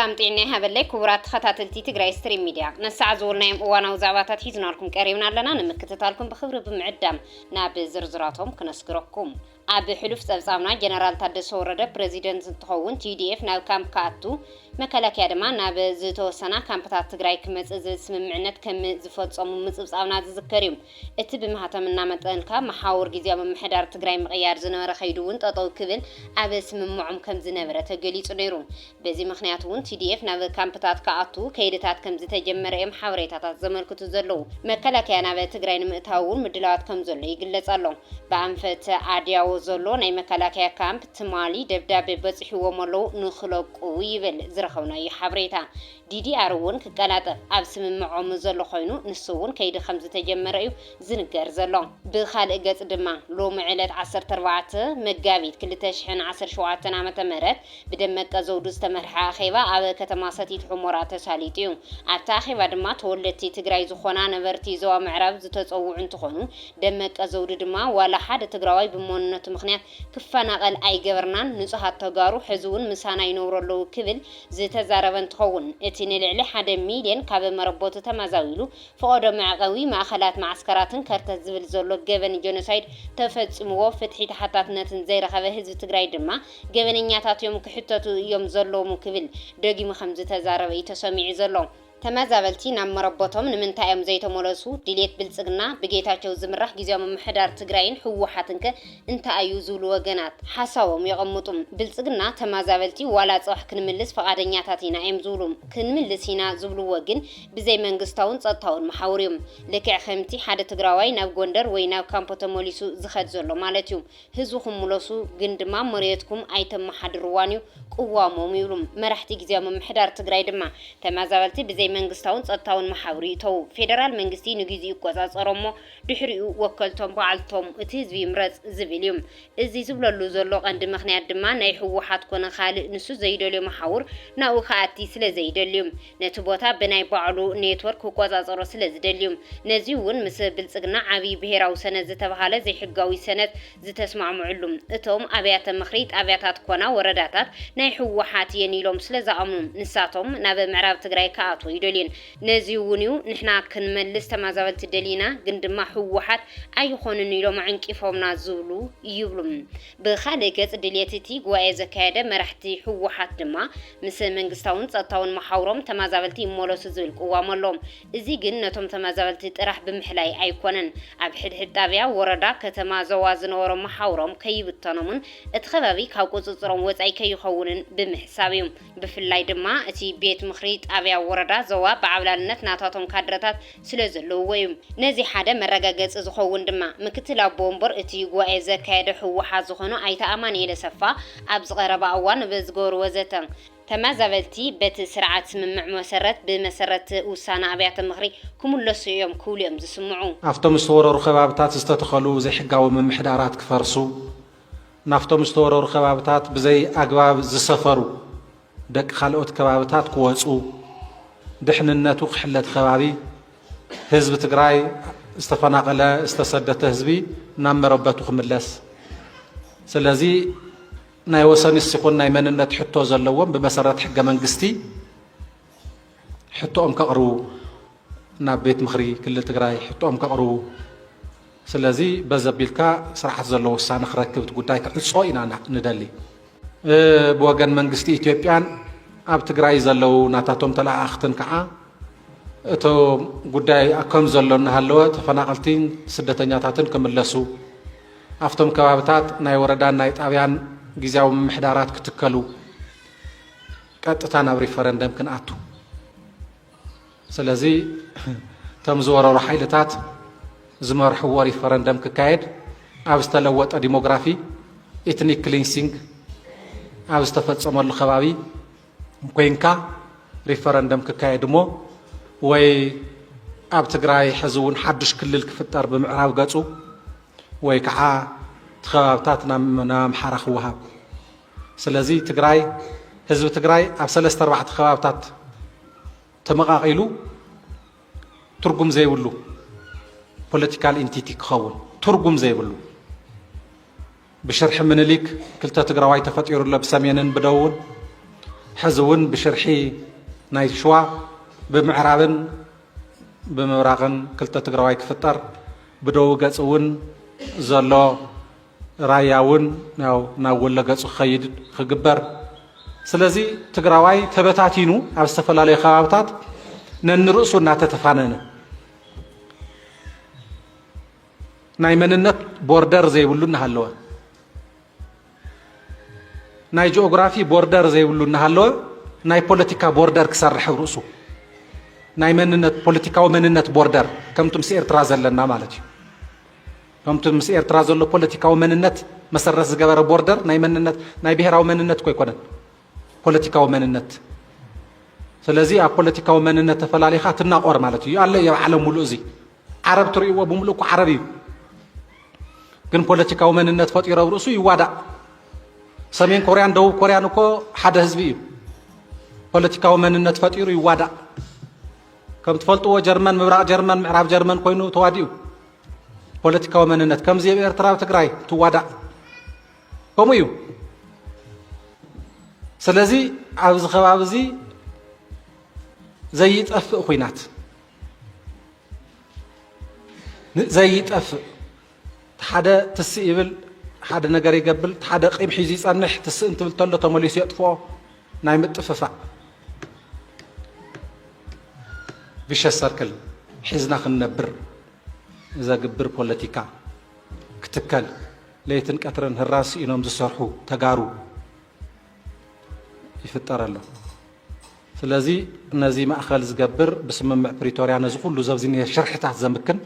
سلام طيني هبلي كبرات خطاتلتي تግራይ ستريم ميديا نسع زولنايم እዋናው ዛባታት ሒዝናልኩም ቀሪብና ኣለና ንምክትታልኩም ብኽብሪ ብምዕዳም ናብ ዝርዝራቶም ክነስግረኩም ኣብ ሕሉፍ ጸብጻብና ጀነራል ታደሰ ወረደ ፕሬዚደንት እንትኸውን TDF ናብ ካምፕ ካቱ መከላከያ ድማ ናብ ዝተወሰና ካምፕታት ትግራይ ክመጽእ ስምምዕነት ከም ዝፈጸሙ ምጽብጻብና ዝዝከር እዩ እቲ ብማህተምና መጠንካ መሓወር ግዚያዊ ምምሕዳር ትግራይ ምቕያር ዝነበረ ኸይዱውን ጠጠው ክብል ኣብ ስምምዖም ከም ዝነበረ ተገሊጹ ነይሩ በዚ ምኽንያት እውን TDF ናብ ካምፕታት ካቱ ከይድታት ከም ዝተጀመረ እዮም ሓበሬታታት ዘመልክቱ ዘለው መከላከያ ናብ ትግራይ ንምእታውን ምድላዋት ከም ዘሎ ይግለጽ ኣሎ በአንፈት አዲያው ዘሎ ናይ መከላከያ ካምፕ ትማሊ ደብዳቤ በጽሕዎም ኣለው ንኽለቁ ይብል ዝረኸውና ይሓብሬታ DDR እውን ክቀላጠፍ ኣብ ስምምዖም ዘሎ ኮይኑ ንሱውን ከይዲ ከም ዝተጀመረ እዩ ዝንገር ዘሎ ብኻልእ ገጽ ድማ ሎሚ ዕለት 14 መጋቢት 2017 ዓመተ ምህረት ብደመቀ ዘውዱ ዝተመርሐ ኣኼባ ኣብ ከተማ ሰቲት ሑመራ ተሳሊጡ እዩ ኣብታ ኣኼባ ድማ ተወለድቲ ትግራይ ዝኾና ነበርቲ ዞባ ምዕራብ ዝተጸውዑ እንትኾኑ ደመቀ ዘውዱ ድማ ዋላ ሓደ ትግራዋይ ብመንነቱ ምኽንያት ክፈናቀል ኣይገበርናን ንጹሃት ተጋሩ ሕዝውን ምሳና ይነብረሉ ክብል ዝተዛረበ እንትኸውን እቲ ንልዕሊ 1 ሚልዮን ካብ መረቦቱ ተማዛዊሉ ፈቆዶ ማዕቀዊ ማእኸላት ማዕስከራትን ከርተት ዝብል ዘሎ ገበን ጆኖሳይድ ተፈጽምዎ ፍትሒ ተሓታትነትን ዘይረኸበ ህዝቢ ትግራይ ድማ ገበነኛታት እዮም ክሕተቱ እዮም ዘለዎም ክብል ደጊሙ ከም ዝተዛረበ ተሰሚዑ ዘሎ ተመዛበልቲ ናብ መረቦቶም ንምንታዮም ዘይተመለሱ ድሌት ብልጽግና ብጌታቸው ዝምራሕ ግዚያዊ ምምሕዳር ትግራይን ህወሓትን እንታዩ ዝብሉ ወገናት ሓሳቦም ይቐምጡም ብልጽግና ተመዛበልቲ ዋላ ጽባሕ ክንምልስ ፈቃደኛታት ኢና እዮም ዝብሉ ክንምልስ ኢና ዝብሉ ወግን ብዘይ መንግስታውን ጸጥታውን መሓውሪዮም ልክዕ ከምቲ ሓደ ትግራዋይ ናብ ጎንደር ወይ ናብ ካምፖ ተመሊሱ ዝኸድ ዘሎ ማለት እዩ ህዝብኩም ሙለሱ ግን ድማ መሬትኩም ኣይተመሓድርዋን እዩ ቅዋሞም ይብሉ መራሕቲ ግዚያዊ ምምሕዳር ትግራይ ድማ ተመዛበልቲ ብዘይ መንግስታውን ጸጥታውን መሓውሪ ተው ፌደራል መንግስቲ ንግዚ ይቆጻጸሮሞ ድሕሪኡ ወከልቶም ባዓልቶም እቲ ህዝቢ ምረጽ ዝብል እዩ እዚ ዝብለሉ ዘሎ ቀንዲ ምኽንያት ድማ ናይ ህወሓት ኮነ ካልእ ንሱ ዘይደልዮ መሓውር ናኡ ካኣቲ ስለ ዘይደልዩ ነቲ ቦታ ብናይ ባዕሉ ኔትወርክ ክቆጻጸሮ ስለ ዝደልዩ ነዚ እውን ምስ ብልጽግና ዓብይ ብሄራዊ ሰነድ ዝተባሃለ ዘይሕጋዊ ሰነድ ዝተስማዕምዑሉ እቶም ኣብያተ ምኽሪ ጣብያታት ኮና ወረዳታት ናይ ህወሓት የኒሎም ስለ ዝኣምኑ ንሳቶም ናብ ምዕራብ ትግራይ ካኣቱ ይደልዩን ነዚ እውን እዩ ንሕና ክንመልስ ተመዛበልቲ ደሊና ግን ድማ ህወሓት ኣይኾኑን ኢሎም ዕንቂፎምና ዝብሉ ይብሉ ብኻልእ ገጽ ድሌትቲ ጉባኤ ዘካየደ መራሕቲ ህወሓት ድማ ምስ መንግስታውን ጸጥታውን መሓውሮም ተመዛበልቲ ይመለሱ ዝብል ቅዋም ኣሎም እዚ ግን ነቶም ተመዛበልቲ ጥራሕ ብምሕላይ ኣይኮነን ኣብ ሕድሕድ ጣብያ ወረዳ ከተማ ዘዋ ዝነበሮም መሓውሮም ከይብተኖምን እቲ ከባቢ ካብ ቁጽጽሮም ወጻይ ከይኸውንን ብምሕሳብ እዩ ብፍላይ ድማ እቲ ቤት ምኽሪ ጣብያ ወረዳ ዘዋ ብዓብላልነት ናታቶም ካድረታት ስለ ዘለውዎ እዩ ነዚ ሓደ መረጋገጽ ዝኸውን ድማ ምክትል ኣቦ ወንበር እቲ ጉባኤ ዘካየደ ህወሓት ዝኾኑ ኣይተ ኣማኑኤል ሰፋ ኣብ ዝቐረበ እዋን ብዝገበሩ ወዘተ ተመዛበልቲ በቲ ስርዓት ስምምዕ መሰረት ብመሰረት ውሳነ ኣብያተ ምኽሪ ክምለሱ እዮም ክብሉ እዮም ዝስምዑ ኣብቶም ዝተወረሩ ከባቢታት ዝተተኸሉ ዘይሕጋዊ ምምሕዳራት ክፈርሱ ናፍቶም ዝተወረሩ ከባቢታት ብዘይ ኣግባብ ዝሰፈሩ ደቂ ካልኦት ከባቢታት ክወፁ ድሕንነቱ ክሕለት ከባቢ ህዝቢ ትግራይ ዝተፈናቀለ ዝተሰደተ ህዝቢ ናብ መረበቱ ክምለስ ስለዚ ናይ ወሰንስ ይኹን ናይ መንነት ሕቶ ዘለዎም ብመሰረት ሕገ መንግስቲ ሕቶኦም ከቕርቡ ናብ ቤት ምኽሪ ክልል ትግራይ ሕቶኦም ከቕርቡ ስለዚ በዘቢልካ ስርዓት ዘለዎ ውሳነ ክረክብት ጉዳይ ክዕጾ ኢና ንደሊ ብወገን መንግስቲ ኢትዮጵያን ኣብ ትግራይ ዘለው ናታቶም ተላኣኽትን ከዓ እቶ ጉዳይ ከም ዘሎ እናሃለወ ተፈናቀልቲን ስደተኛታትን ክምለሱ ኣብቶም ከባቢታት ናይ ወረዳን ናይ ጣብያን ግዚያዊ ምምሕዳራት ክትከሉ ቀጥታ ናብ ሪፈረንደም ክንኣቱ ስለዚ ተም ዝወረሩ ሓይልታት ዝመርሕዎ ሪፈረንደም ክካየድ ኣብ ዝተለወጠ ዲሞግራፊ ኢትኒክ ክሊንሲንግ ኣብ ዝተፈጸመሉ ከባቢ ኮይንካ ሪፈረንደም ክካየድ ሞ ወይ ኣብ ትግራይ ሕዚ እውን ሓድሽ ክልል ክፍጠር ብምዕራብ ገጹ ወይ ከዓ ተኸባብታት ናብ ኣምሓራ ክወሃብ ስለዚ ትግራይ ህዝቢ ትግራይ ኣብ 3-4 ከባብታት ተመቃቂሉ ትርጉም ዘይብሉ ፖለቲካል ኢንቲቲ ክኸውን ትርጉም ዘይብሉ ብሽርሒ ምኒልክ ክልተ ትግራዋይ ተፈጢሩሎ ብሰሜንን ብደቡብን حزون بشرحي ناي شوا بمعرابن بمراغن كلتا تقرواي كفتر بدو قصون زلو راياون ناول قصو خيد خقبر سلازي تقرواي تبتاتينو أبستفلالي خوابتات ننرؤسو ناتتفانن ناي مننت بوردر زي ولون هالوا ناي جغرافي بوردر زي ولون هالوا ناي بوليتيكا بوردر كسر حروسو ناي مننت بوليتيكا ومننت بوردر كم تمسير ترازل لنا مالتي كم تمسير ترازل له بوليتيكا ومننت مسرس جبر بوردر ناي مننت ناي بهرا ومننت كوي كونن بوليتيكا ومننت سلازي بوليتيكا ومننت تفلالي خاتنا قور مالتي يالله يا عالم ملوزي عرب تريوا بملوك عربي كن بوليتيكا ومننت فطير ورسو يوادا سمين كوريان دو كوريان كو حدا حزبي بوليتيكا ومننت فطير يوادا كم تفلطوا جرمن مبراق جرمن معراب جرمن كوينو تواديو بوليتيكا ومننت كم زي بإرتراب تقراي توادا كوميو سلازي عاوز خوابزي زي يتأفق خوينات زي يتأفق حدا تسيبل حدا نجار يقبل حدا قيم حيزي صنح انت بتطلع تمليس يطفو نايم التففع فيش السركل حزنا خنبر اذا قبر بوليتيكا كتكل ليتن كثرن الراس انهم زسرحو تقارو يفطر له سلازي نزي ماخذ زقبر بسمم بريتوريا نزو كله زبزيني شرحتات زمكن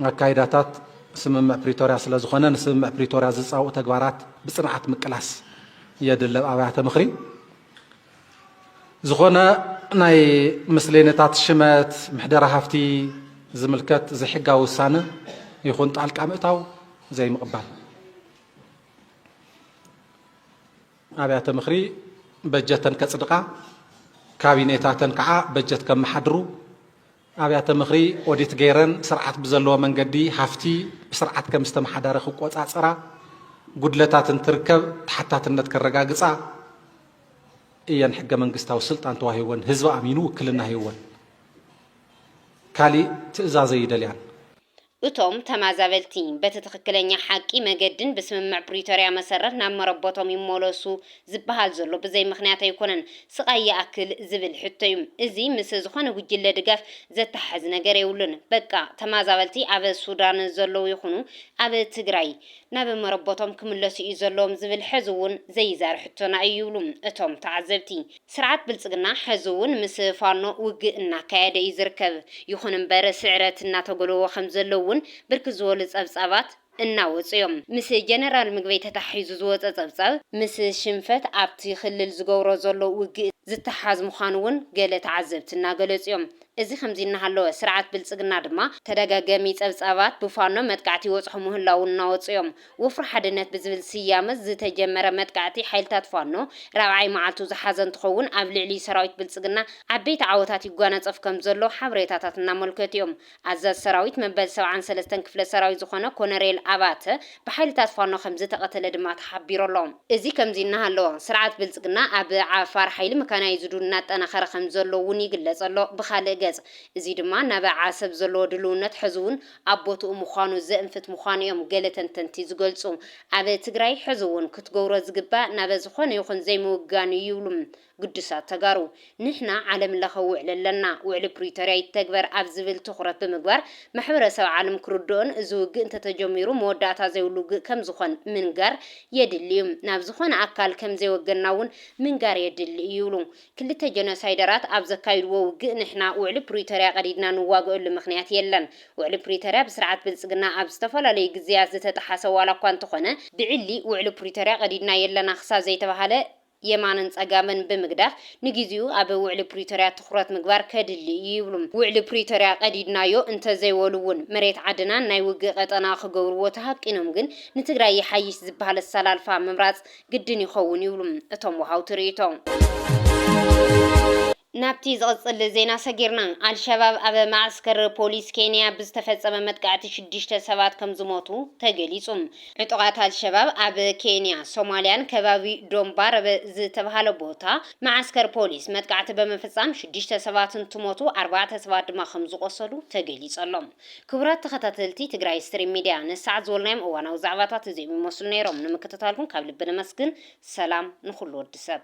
አካይዳታት ስምምዕ ፕሪቶሪያ ስለዝኾነ ንስምምዕ ፕሪቶሪያ ዝፃወኡ ተግባራት ብፅንዓት ምቅላስ የድለብ ኣብያተ ምኽሪ ዝኾነ ናይ ምስለኔታት ሽመት ምሕደራ ሃፍቲ ዝምልከት ዝሕጋዊ ውሳነ ይኹን ጣልቃ ምእታው ዘይምቕባል ኣብያተ ምኽሪ በጀተን ከፅድቃ ካቢኔታተን ከዓ በጀት ከመሓድሩ ኣብያተ ምኽሪ ኦዲት ገይረን ስርዓት ብዘለዎ መንገዲ ሃፍቲ ብስርዓት ከም ዝተመሓደረ ክቆፃፀራ ጉድለታትን ትርከብ ተሓታትነት ከረጋግፃ እየን ሕገ መንግስታዊ ስልጣን ተዋሂቦን ህዝቢ ኣሚኑ ውክልና ሂቦን ካሊእ ትእዛዘ ይደልያን እቶም ተማዛበልቲ በቲ ትክክለኛ ሓቂ መገድን በስምምዕ ፕሪቶሪያ መሰረት ናብ መረቦቶም ይመለሱ ዝበሃል ዘሎ ብዘይ ምክንያት ኣይኮነን ስቃይ ይኣክል ዝብል ሕቶ እዩ እዚ ምስ ዝኾነ ጉጅለ ድጋፍ ዘተሓዝ ነገር የብሉን በቃ ተማዛበልቲ ኣብ ሱዳን ዘለው ይኹኑ ኣብ ትግራይ ናብ መረቦቶም ክምለሱ እዩ ዘለዎም ዝብል ሕዚ እውን ዘይዛር ሕቶና እዩብሉ እቶም ተዓዘብቲ ስርዓት ብልጽግና ሕዚ እውን ምስ ፋኖ ውግእ እናካየደ እዩ ዝርከብ ይኹን እምበር ስዕረት እናተገለዎ ከም ዘለው ብርክት ዝበሉ ጸብጻባት እናወፅዮም ምስ ጀነራል ምግበይ ተታሒዙ ዝወፀ ጸብጻብ ምስ ሽንፈት ኣብቲ ክልል ዝገብሮ ዘሎ ውግእ ዝተሓዝ ምዃኑ እውን ገለ ተዓዘብቲ እናገለፅዮም እዚ ከምዚ እናሃለወ ስርዓት ብልጽግና ድማ ተደጋጋሚ ጸብጻባት ብፋኖ መጥቃዕቲ ይወፅሑ ምህላው እናወፅዮም ወፍሪ ሓድነት ብዝብል ስያመ ዝተጀመረ መጥቃዕቲ ሓይልታት ፋኖ ራብዓይ መዓልቱ ዝሓዘ እንትኸውን ኣብ ልዕሊ ሰራዊት ብልጽግና ዓበይቲ ዓወታት ይጓነፀፍ ከም ዘሎ ሓበሬታታት እናመልከቱ እዮም ኣዛዝ ሰራዊት መበል 73 ክፍለ ሰራዊት ዝኾነ ኮነሬል ኣባተ ብሓይልታት ፋኖ ከም ዝተቐተለ ድማ ተሓቢሩ ኣሎ እዚ ከምዚ እናሃለወ ስርዓት ብልጽግና ኣብ ዓፋር ሓይሊ መካናይዝዱ እናጠናኸረ ከም ዘሎ እውን ይግለጽ ኣሎ ብኻልእ ገጽ እዚ ድማ ናብ ዓሰብ ዘለዎ ድልውነት ሕዝውን ኣቦቱ ምዃኑ ዘንፍት ምዃኑ እዮም ገለ ተንተንቲ ዝገልጹ ኣብ ትግራይ ሕዝውን ክትገብሮ ዝግባእ ናብ ዝኾነ ይኹን ዘይምውጋን ይብሉ ቅዱሳት ተጋሩ ንሕና ዓለም ለኸ ውዕል ኣለና ውዕል ፕሪቶሪያ ይተግበር ኣብ ዝብል ትኹረት ብምግባር ማሕበረሰብ ዓለም ክርድኦን እዚ ውግእ እንተተጀሚሩ መወዳእታ ዘይብሉ ውግእ ከም ዝኾን ምንጋር የድሊ እዩ ናብ ዝኾነ ኣካል ከም ዘይወገና እውን ምንጋር የድሊ ይብሉ ክልተ ጀኖሳይደራት ኣብ ዘካይድዎ ውግእ ንሕና ውዕል ፕሪቶሪያ ቀዲድና ንዋግአሉ ምክንያት የለን ውዕል ፕሪቶሪያ ብስርዓት ብልጽግና ኣብ ዝተፈላለዩ ግዜያት ዝተጣሓሰ ዋላ እኳ እንተኾነ ብዕሊ ውዕል ፕሪቶሪያ ቀዲድና የለና ክሳብ ዘይተባሃለ የማንን ጸጋመን ብምግዳፍ ንግዚኡ ኣብ ውዕል ፕሪቶሪያ ትኹረት ምግባር ከድሊ ይብሉ ውዕል ፕሪቶሪያ ቀዲድናዮ እንተ ዘይወሉውን መሬት ዓድና ናይ ውግእ ቀጠና ክገብርዎ ተሃቂኖም ግን ንትግራይ ይሓይሽ ዝበሃል ሰላልፋ ምምራጽ ግድን ይኸውን ይብሉ እቶም ወሃው ትርኢቶም نابتي زغصل زينا سجرنا الشباب أبا معسكر بوليس كينيا بستفزم متقعت شديشت سبات كم زموتو تجليسهم عطقات الشباب أبا كينيا سوماليان كبابي دومبار بزتبهالو بوتا معسكر بوليس متقعت بمفصام شديشت سبات تموتو 4 سبات ما خمزو قصلو تجليسالهم كبرات تخطاتلتي تجراي ستريم ميديا نساعد زولنايم وانا وزعباتات زي مصل نيروم نمكتتالكم قبل بنا مسكن سلام نخلو الدساب